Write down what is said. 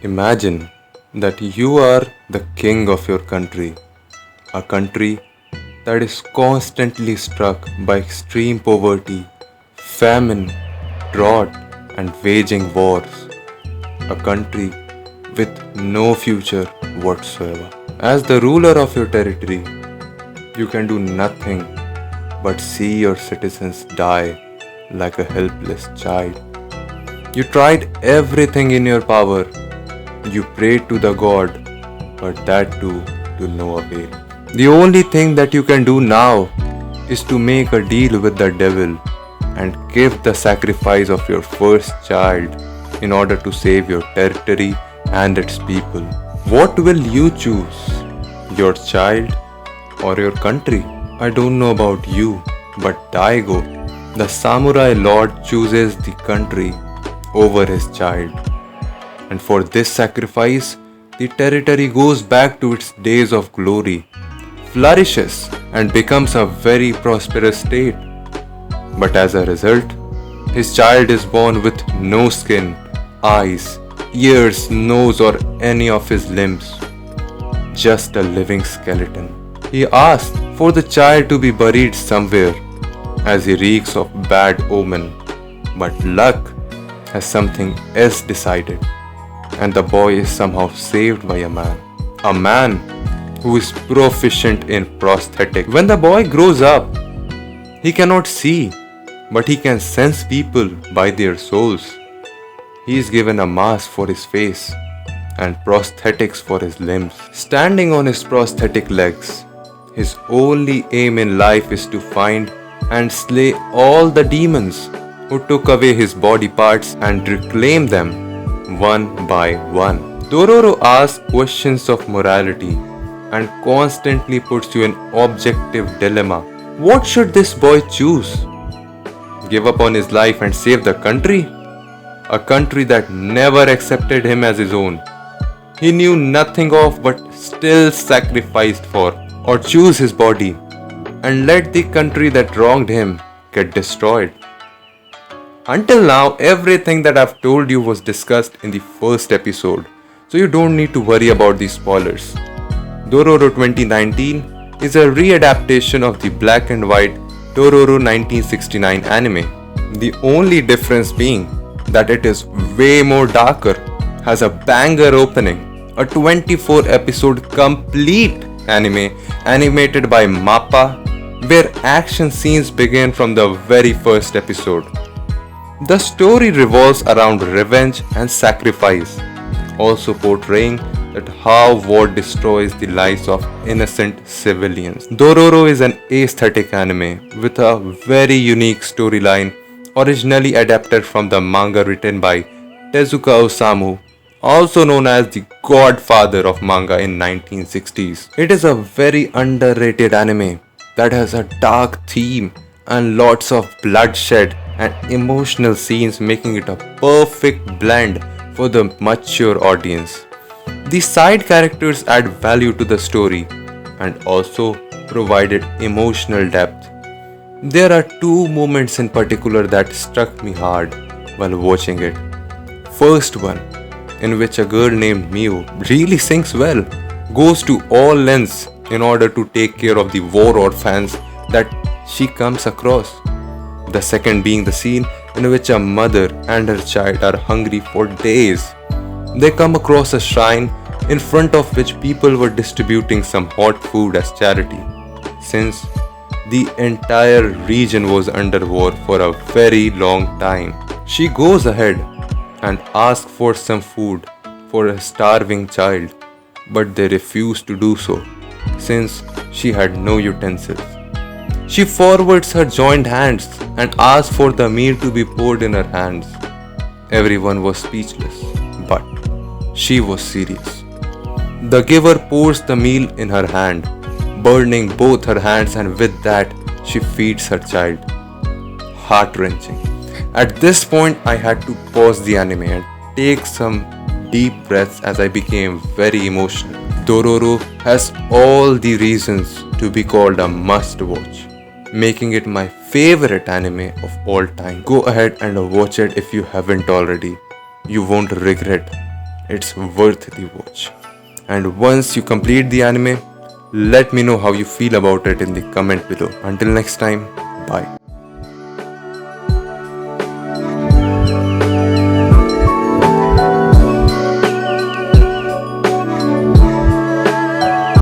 Imagine that you are the king of your country, a country that is constantly struck by extreme poverty, famine, drought, and waging wars, a country with no future whatsoever. As the ruler of your territory, you can do nothing but see your citizens die like a helpless child. You tried everything in your power. You prayed to the God, but that too to no avail. The only thing that you can do now is to make a deal with the devil and give the sacrifice of your first child in order to save your territory and its people. What will you choose? Your child or your country? I don't know about you, but Daigo, the samurai lord, chooses the country over his child. And for this sacrifice, the territory goes back to its days of glory, flourishes, and becomes a very prosperous state. But as a result, his child is born with no skin, eyes, ears, nose, or any of his limbs, just a living skeleton. He asked for the child to be buried somewhere, as he reeks of bad omen. But luck has something else decided, and the boy is somehow saved by a man who is proficient in prosthetic. When the boy grows up, he cannot see, but he can sense people by their souls. He is given a mask for his face and prosthetics for his limbs. Standing on his prosthetic legs, his only aim in life is to find and slay all the demons who took away his body parts and reclaim them one by one. Dororo asks questions of morality and constantly puts you in objective dilemma. What should this boy choose? Give up on his life and save the country? A country that never accepted him as his own, he knew nothing of but still sacrificed for, or choose his body and let the country that wronged him get destroyed. Until now, everything that I've told you was discussed in the first episode, so you don't need to worry about these spoilers. Dororo 2019 is a readaptation of the black and white Dororo 1969 anime. The only difference being that it is way more darker, has a banger opening, a 24 episode complete anime animated by MAPPA, where action scenes begin from the very first episode. The story revolves around revenge and sacrifice, also portraying that how war destroys the lives of innocent civilians. Dororo is an aesthetic anime with a very unique storyline, originally adapted from the manga written by Tezuka Osamu, also known as the godfather of manga in 1960s. It is a very underrated anime that has a dark theme and lots of bloodshed and emotional scenes, making it a perfect blend for the mature audience. The side characters add value to the story and also provided emotional depth. There are two moments in particular that struck me hard while watching it. First one, in which a girl named Miu really sings well, goes to all lengths in order to take care of the war orphans that she comes across. The second being the scene in which a mother and her child are hungry for days. They come across a shrine in front of which people were distributing some hot food as charity, since the entire region was under war for a very long time. She goes ahead and asks for some food for a starving child, but they refuse to do so since she had no utensils. She forwards her joined hands and asks for the meal to be poured in her hands. Everyone was speechless, but she was serious. The giver pours the meal in her hand, burning both her hands, and with that, she feeds her child. Heart-wrenching. At this point, I had to pause the anime and take some deep breaths as I became very emotional. Dororo has all the reasons to be called a must-watch, making it my favorite anime of all time. Go ahead and watch it if you haven't already. You won't regret. It's worth the watch. And once you complete the anime, let me know how you feel about it in the comment below. Until next time, bye.